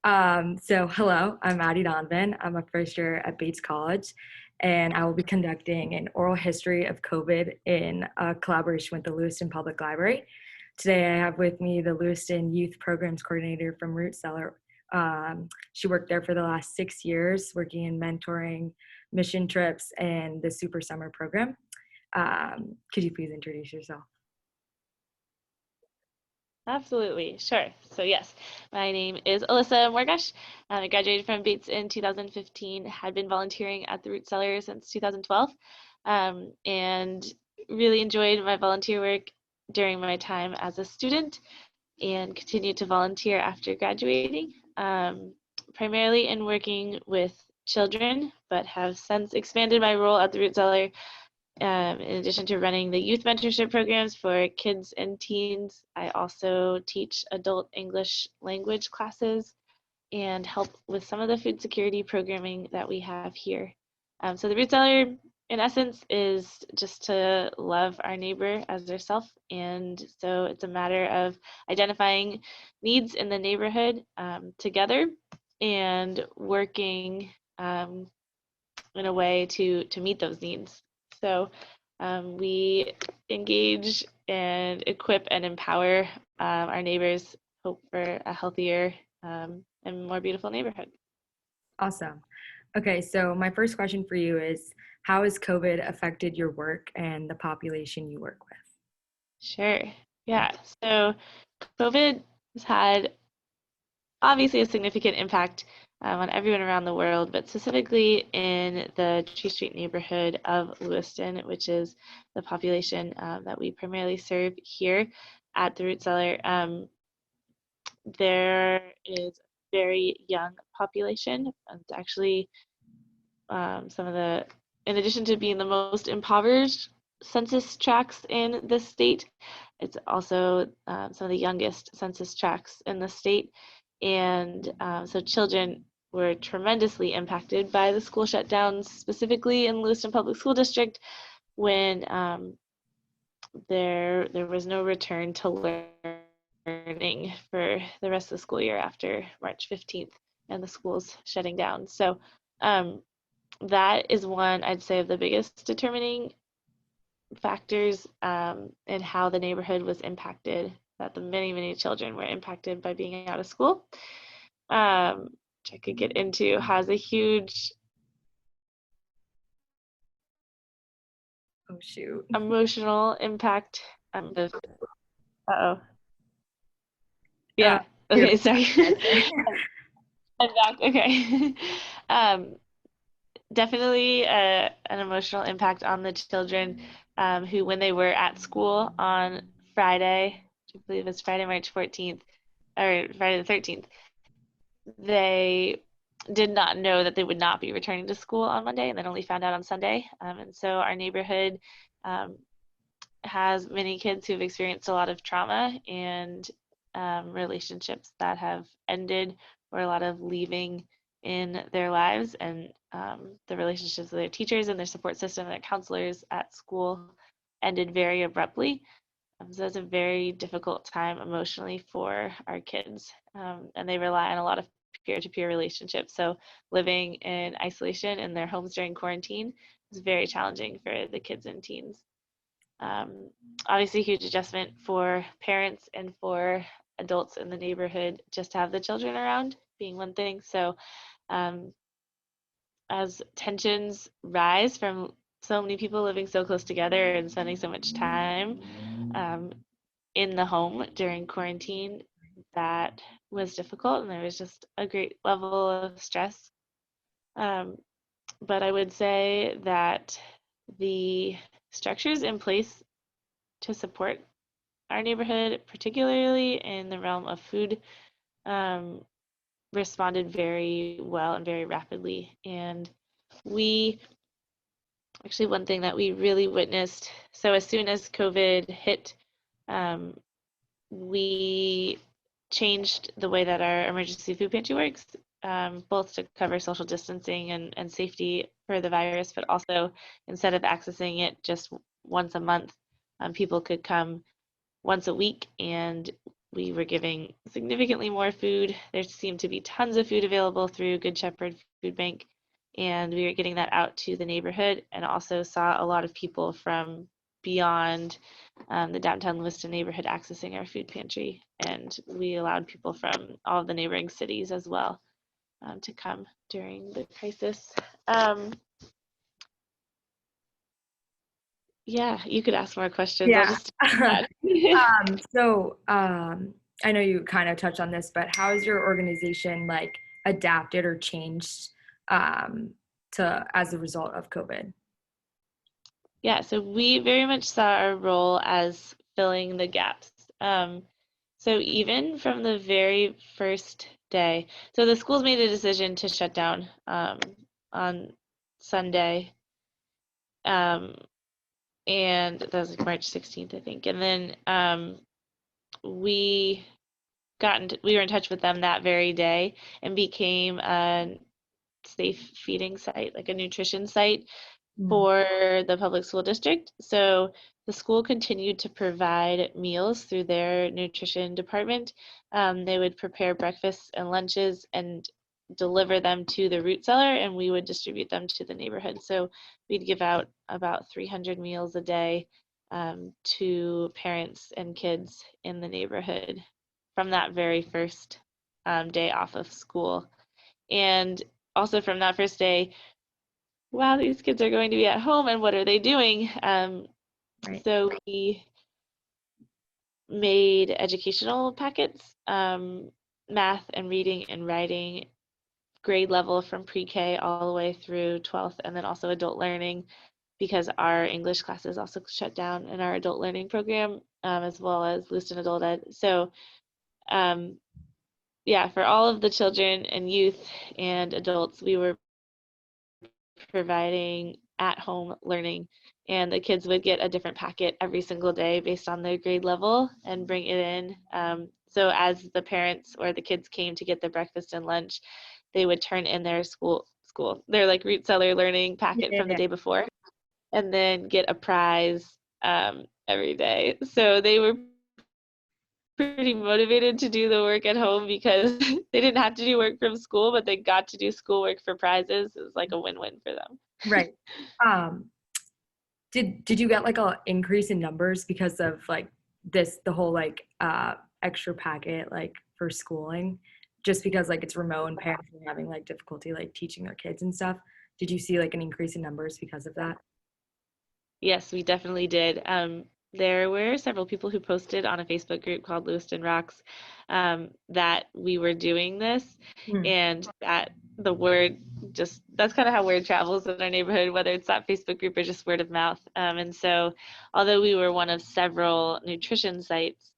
So hello, I'm Donovan. I'm a first year at Bates College, and I will be conducting an oral history of COVID in collaboration with the Lewiston Public Library. Today I have with me the Lewiston Youth Programs Coordinator from Root Cellar. She worked there for the last 6 years, working in mentoring, mission trips, and the Super Summer program. Could you please introduce yourself? Absolutely, sure. So yes, my name is Alyssa Morgosh. I graduated from Bates in 2015, had been volunteering at the Root Cellar since 2012, and really enjoyed my volunteer work during my time as a student and continued to volunteer after graduating, primarily in working with children, but have since expanded my role at the Root Cellar in addition to running the youth mentorship programs for kids and teens. I also teach adult English language classes and help with some of the food security programming that we have here. So the Root Cellar, in essence, is just to love our neighbor as herself. And so it's a matter of identifying needs in the neighborhood together and working in a way to meet those needs. So we engage and equip and empower our neighbors, hope for a healthier and more beautiful neighborhood. Awesome. Okay, so my first question for you is, how has COVID affected your work and the population you work with? Sure. Yeah. So COVID has had obviously a significant impact on everyone around the world, but specifically in the Tree Street neighborhood of Lewiston, which is the population that we primarily serve here at the Root Cellar. There is a very young population. It's actually some of the, in addition to being the most impoverished census tracts in the state, it's also some of the youngest census tracts in the state. And so children were tremendously impacted by the school shutdowns, specifically in Lewiston Public School District, when there was no return to learning for the rest of the school year after March 15th and the schools shutting down. So that is one, I'd say, of the biggest determining factors in how the neighborhood was impacted, that the many children were impacted by being out of school, which I could get into, has a huge emotional impact. Uh-oh. Yeah. Okay, sorry. I'm back. Okay. Definitely an emotional impact on the children who, when they were at school on Friday, I believe it's Friday, March 14th, or Friday the 13th, they did not know that they would not be returning to school on Monday, and then only found out on Sunday. And so our neighborhood has many kids who've experienced a lot of trauma and relationships that have ended, or a lot of leaving in their lives, and the relationships with their teachers and their support system and their counselors at school ended very abruptly. So it's a very difficult time emotionally for our kids, and they rely on a lot of peer-to-peer relationships. So living in isolation in their homes during quarantine is very challenging for the kids and teens. Obviously, a huge adjustment for parents and for adults in the neighborhood just to have the children around being one thing. So as tensions rise from so many people living so close together and spending so much time in the home during quarantine, that was difficult, and there was just a great level of stress. But I would say that the structures in place to support our neighborhood, particularly in the realm of food, responded very well and very rapidly. And we actually, one thing that we really witnessed, so as soon as COVID hit, we changed the way that our emergency food pantry works, both to cover social distancing and safety for the virus, but also instead of accessing it just once a month, people could come once a week, and we were giving significantly more food. There seemed to be tons of food available through Good Shepherd Food Bank, and we were getting that out to the neighborhood, and also saw a lot of people from beyond the downtown Lewiston neighborhood accessing our food pantry, and we allowed people from all of the neighboring cities as well to come during the crisis. Yeah, you could ask more questions. I'll Yeah. just I know you kind of touched on this, but how has your organization like adapted or changed to as a result of COVID? Yeah, so we very much saw our role as filling the gaps. So even from the very first day, so the schools made a decision to shut down on Sunday, um, and that was like March 16th, I think. And then we we were in touch with them that very day and became a safe feeding site, like a nutrition site Mm. for the public school district. So the school continued to provide meals through their nutrition department. They would prepare breakfasts and lunches and deliver them to the Root Cellar, and we would distribute them to the neighborhood. So we'd give out about 300 meals a day to parents and kids in the neighborhood from that very first day off of school. And also from that first day, wow, these kids are going to be at home and what are they doing? Right. So we made educational packets, math and reading and writing, grade level from pre-K all the way through 12th, and then also adult learning because our English classes also shut down in our adult learning program, as well as Lewiston Adult Ed. So yeah, for all of the children and youth and adults, we were providing at-home learning, and the kids would get a different packet every single day based on their grade level and bring it in. So as the parents or the kids came to get their breakfast and lunch, they would turn in their their like Root Cellar learning packet from the Yeah. day before, and then get a prize every day. So they were pretty motivated to do the work at home because they didn't have to do work from school, but they got to do schoolwork for prizes. It was like a win-win for them. Right. Um, did you get like a increase in numbers because of like the whole like extra packet like for schooling, just because like it's remote and parents are having like difficulty like teaching their kids and stuff? Did you see like an increase in numbers because of that? Yes, we definitely did. There were several people who posted on a Facebook group called Lewiston Rocks that we were doing this, Mm. and that the word that's kind of how word travels in our neighborhood, whether it's that Facebook group or just word of mouth. And so, although we were one of several nutrition sites,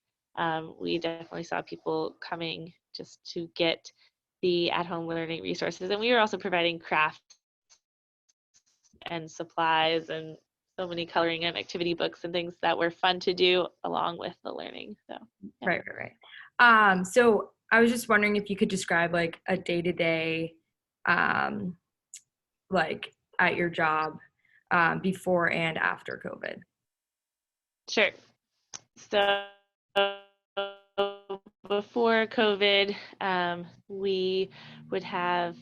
we definitely saw people coming just to get the at-home learning resources, and we were also providing crafts and supplies and so many coloring and activity books and things that were fun to do along with the learning. So yeah. Right. So I was just wondering if you could describe like a day-to-day um like at your job before and after COVID. Sure. So before COVID, we would have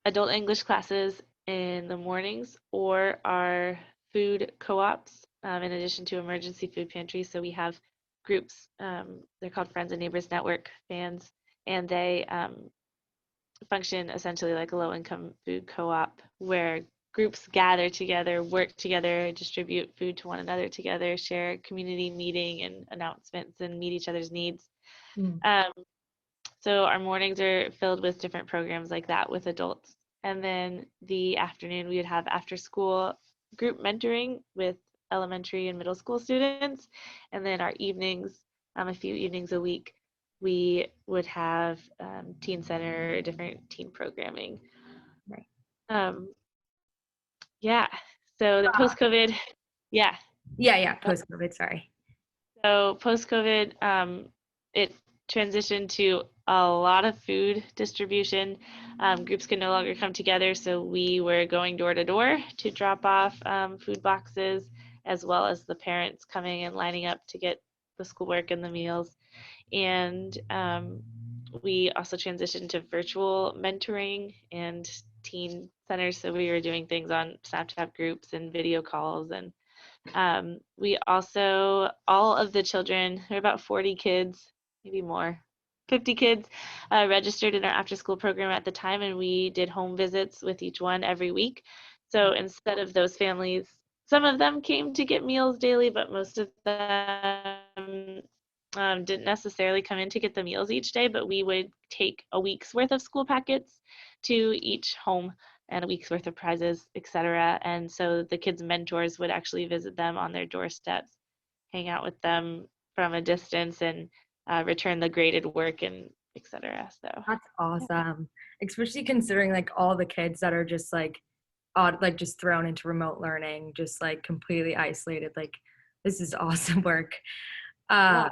adult English classes in the mornings or our food co-ops, in addition to emergency food pantries. So we have groups, they're called Friends and Neighbors Network, fans, and they function essentially like a low-income food co-op where groups gather together, work together, distribute food to one another together, share community meeting and announcements, and meet each other's needs. Mm. Um, so our mornings are filled with different programs like that with adults. And then the afternoon, we would have after school group mentoring with elementary and middle school students. And then our evenings, a few evenings a week, we would have teen center, different teen programming. Right. Um, yeah. So the post-COVID, yeah. Yeah, post-COVID, sorry. So post-COVID, it transitioned to a lot of food distribution. Groups could no longer come together, so we were going door to door to drop off food boxes, as well as the parents coming and lining up to get the schoolwork and the meals. And we also transitioned to virtual mentoring and teen centers. So we were doing things on Snapchat groups and video calls. And we also, all of the children, there were about 40 kids, maybe more, 50 kids registered in our after school program at the time. And we did home visits with each one every week. So instead of those families, some of them came to get meals daily, but most of them didn't necessarily come in to get the meals each day, but we would take a week's worth of school packets to each home and a week's worth of prizes, etc. And so the kids' mentors would actually visit them on their doorsteps, hang out with them from a distance, and return the graded work and etc. So That's awesome, especially considering like all the kids that are just like odd, like just thrown into remote learning, just like completely isolated. Like this is awesome work. yeah. Uh,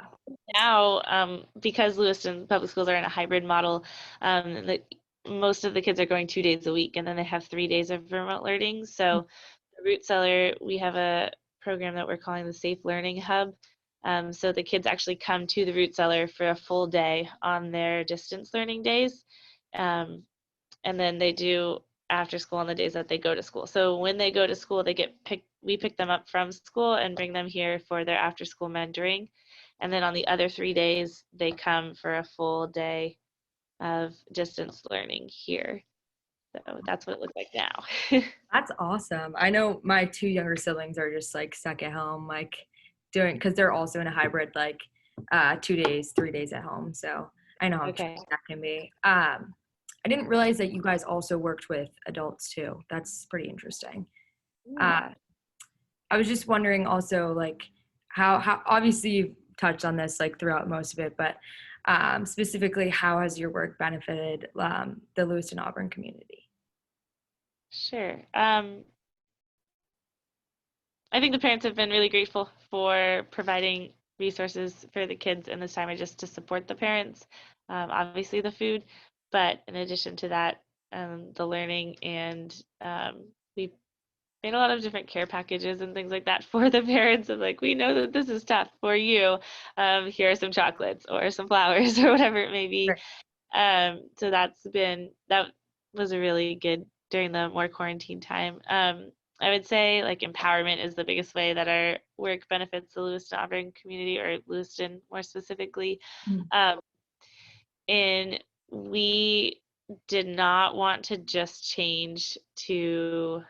Now, because Lewiston public schools are in a hybrid model, most of the kids are going 2 days a week, and then they have 3 days of remote learning. So, the Root Cellar, we have a program that we're calling the Safe Learning Hub. So the kids actually come to the Root Cellar for a full day on their distance learning days, um, and then they do after school on the days that they go to school. So when they go to school, they get picked. We pick them up from school and bring them here for their after school mentoring. And then on the other 3 days, they come for a full day of distance learning here. So that's what it looks like now. that's awesome. I know my two younger siblings are just like stuck at home, like doing, because they're also in a hybrid, like 2 days, 3 days at home. So I know how Okay. tricky that can be. I didn't realize that you guys also worked with adults too. That's pretty interesting. Uh, Yeah. I was just wondering also like how obviously you've touched on this like throughout most of it, but specifically how has your work benefited the Lewiston Auburn community? Sure. I think the parents have been really grateful for providing resources for the kids in this time, or just to support the parents. Obviously, the food, but in addition to that, the learning, and we made a lot of different care packages and things like that for the parents. Of like, we know that this is tough for you. Here are some chocolates or some flowers or whatever it may be. Right. So that was a really good during the more quarantine time. I would say like empowerment is the biggest way that our work benefits the Lewiston Auburn community, or Lewiston more specifically. Mm. Um, and we did not want to just change to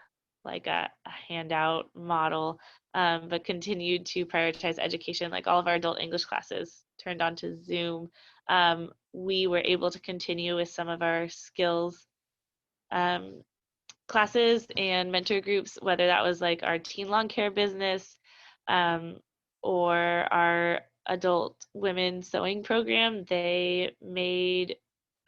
like a handout model, but continued to prioritize education. Like all of our adult English classes turned onto Zoom. We were able to continue with some of our skills um, classes and mentor groups, whether that was like our teen long care business, um, or our adult women sewing program. They made,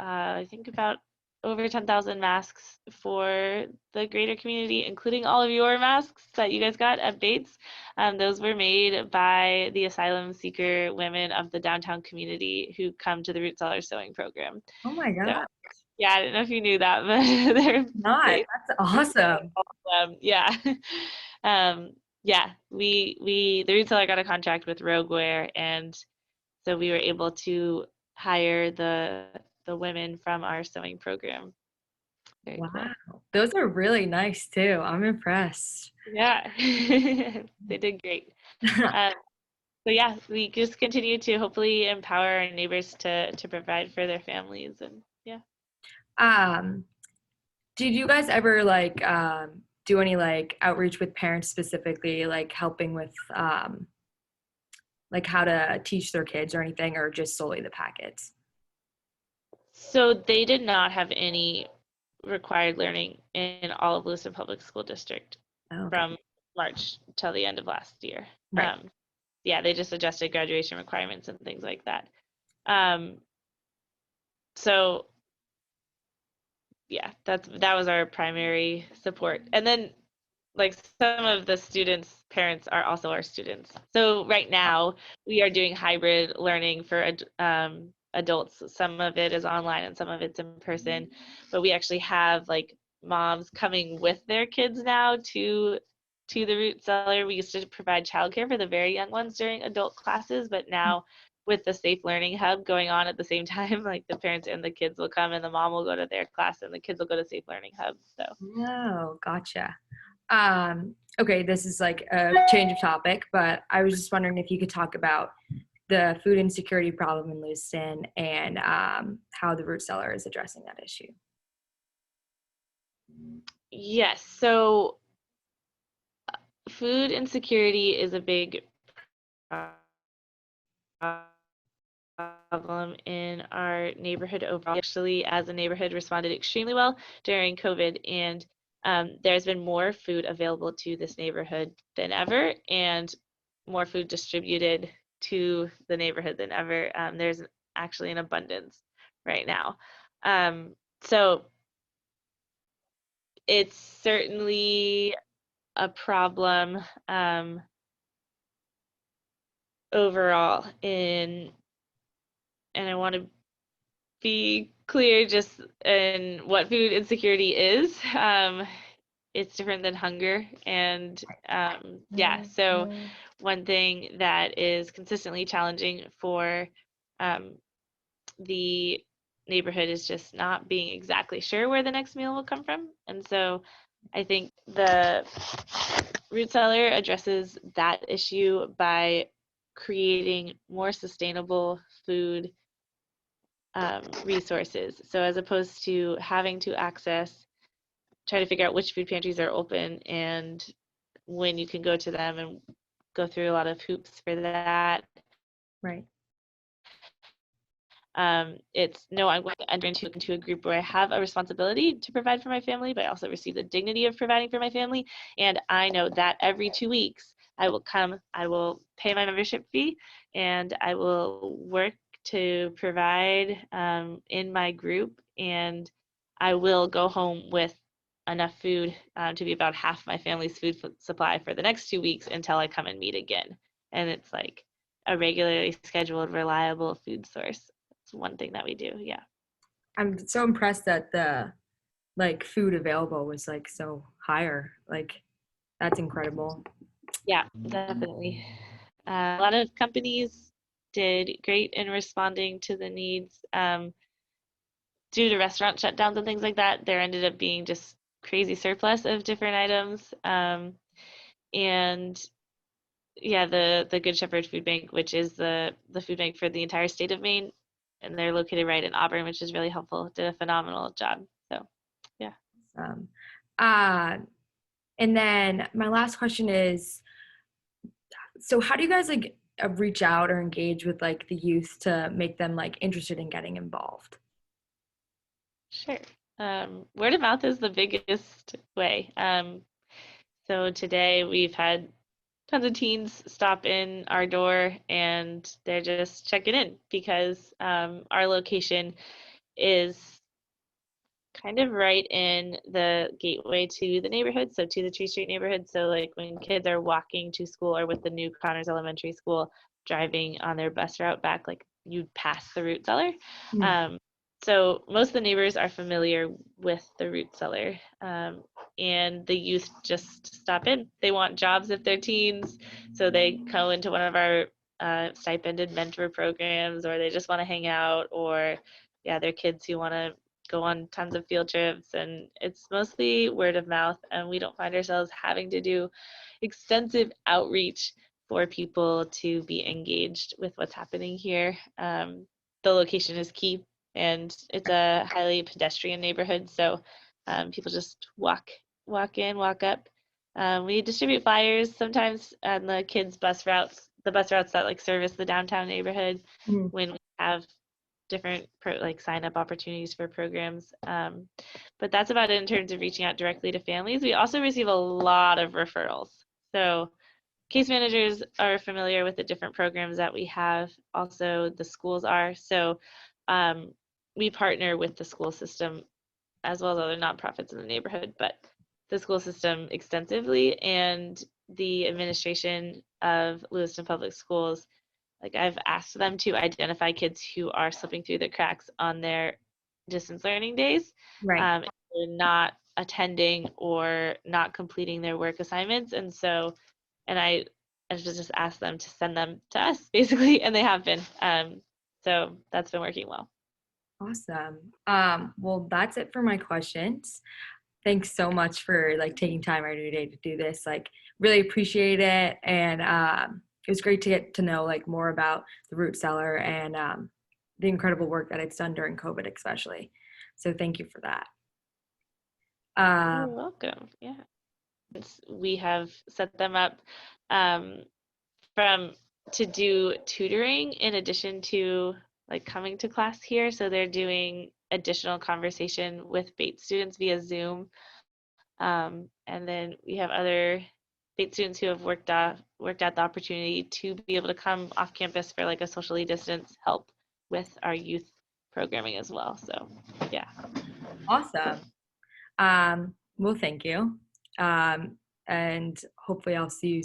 I think, about over 10,000 masks for the greater community, including all of your masks that you guys got at Bates. Those were made by the asylum seeker women of the downtown community who come to the Root Cellar sewing program. Oh my So God. yeah, I don't know if you knew that, but they're Not. they That's awesome. yeah. Um, yeah, we the retailer got a contract with Rogueware, and so we were able to hire the women from our sewing program. Very Wow. cool. Those are really nice too. I'm impressed. Yeah, they did great. Um, so yeah, we just continue to hopefully empower our neighbors to provide for their families, and yeah. Um, did you guys ever like do any like outreach with parents specifically, like helping with like how to teach their kids or anything, or just solely the packets? So they did not have any required learning in all of Lewiston Public School District Oh, okay. from March till the end of last year. Right. Yeah, they just adjusted graduation requirements and things like that. Um, so yeah, that was our primary support. And then like some of the students' parents are also our students. So right now we are doing hybrid learning for adults. Some of it is online and some of it's in person, but we actually have like moms coming with their kids now to the Root Cellar. We used to provide childcare for the very young ones during adult classes, but now with the Safe Learning Hub going on at the same time. Like the parents and the kids will come and the mom will go to their class and the kids will go to Safe Learning Hub. So. Oh, gotcha. Okay, this is like a change of topic, but I was just wondering if you could talk about the food insecurity problem in Lewiston and how the Root Cellar is addressing that issue. Yes, so food insecurity is a big problem in our neighborhood overall. Actually, as a neighborhood, responded extremely well during COVID, and there's been more food available to this neighborhood than ever, and more food distributed to the neighborhood than ever. There's actually an abundance right now. So it's certainly a problem overall and I want to be clear just in what food insecurity is. It's different than hunger, and yeah, so one thing that is consistently challenging for the neighborhood is just not being exactly sure where the next meal will come from. And so I think the Root Cellar addresses that issue by creating more sustainable food resources. So as opposed to having to try to figure out which food pantries are open and when you can go to them and go through a lot of hoops for that. Right. It's no, I'm going to enter into a group where I have a responsibility to provide for my family, but I also receive the dignity of providing for my family. And I know that every 2 weeks I will pay my membership fee, and I will work to provide in my group, and I will go home with enough food to be about half my family's food supply for the next 2 weeks until I come and meet again. And it's like a regularly scheduled, reliable food source. It's one thing that we do. Yeah. I'm so impressed that the like food available was like so higher. Like that's incredible. Yeah, definitely. A lot of companies did great in responding to the needs. Due to restaurant shutdowns and things like that, there ended up being just crazy surplus of different items. And yeah, the Good Shepherd Food Bank, which is the food bank for the entire state of Maine, and they're located right in Auburn, which is really helpful. Did a phenomenal job. So, yeah. Um, uh, and then my last question is, so how do you guys like reach out or engage with like the youth to make them like interested in getting involved? Sure. Word of mouth is the biggest way. So today we've had tons of teens stop in our door and they're just checking in because our location is kind of right in the gateway to the neighborhood, so to the Tree Street neighborhood. So like when kids are walking to school or with the new Connors Elementary School driving on their bus route back, like you'd pass the Root Cellar. Mm. So most of the neighbors are familiar with the Root Cellar, and the youth just stop in. They want jobs if they're teens, so they go into one of our stipended mentor programs, or they just want to hang out, or yeah, they're kids who want to go on tons of field trips, and it's mostly word of mouth, and we don't find ourselves having to do extensive outreach for people to be engaged with what's happening here. The location is key, and it's a highly pedestrian neighborhood, so people just walk in, walk up. We distribute flyers sometimes on the kids' bus routes, the bus routes that like service the downtown neighborhood Mm. when we have different like sign up opportunities for programs. But that's about it in terms of reaching out directly to families. We also receive a lot of referrals. So case managers are familiar with the different programs that we have. Also, the schools are. So we partner with the school system as well as other nonprofits in the neighborhood, but the school system extensively, and the administration of Lewiston Public Schools, like I've asked them to identify kids who are slipping through the cracks on their distance learning days, Right. not attending or not completing their work assignments. And so, and I and just ask them to send them to us, basically, and they have been. So that's been working well. Awesome. Well, that's it for my questions. Thanks so much for like taking time out of your day to do this. Like, really appreciate it, and it was great to get to know like more about the Root Cellar and the incredible work that it's done during COVID, especially. So thank you for that. You're welcome. Yeah. We have set them up to do tutoring in addition to like coming to class here. So they're doing additional conversation with Bates students via Zoom. And then we have other Bates students who have worked out the opportunity to be able to come off campus for like a socially distanced help with our youth programming as well. So yeah. Awesome. Well, thank you. And hopefully I'll see you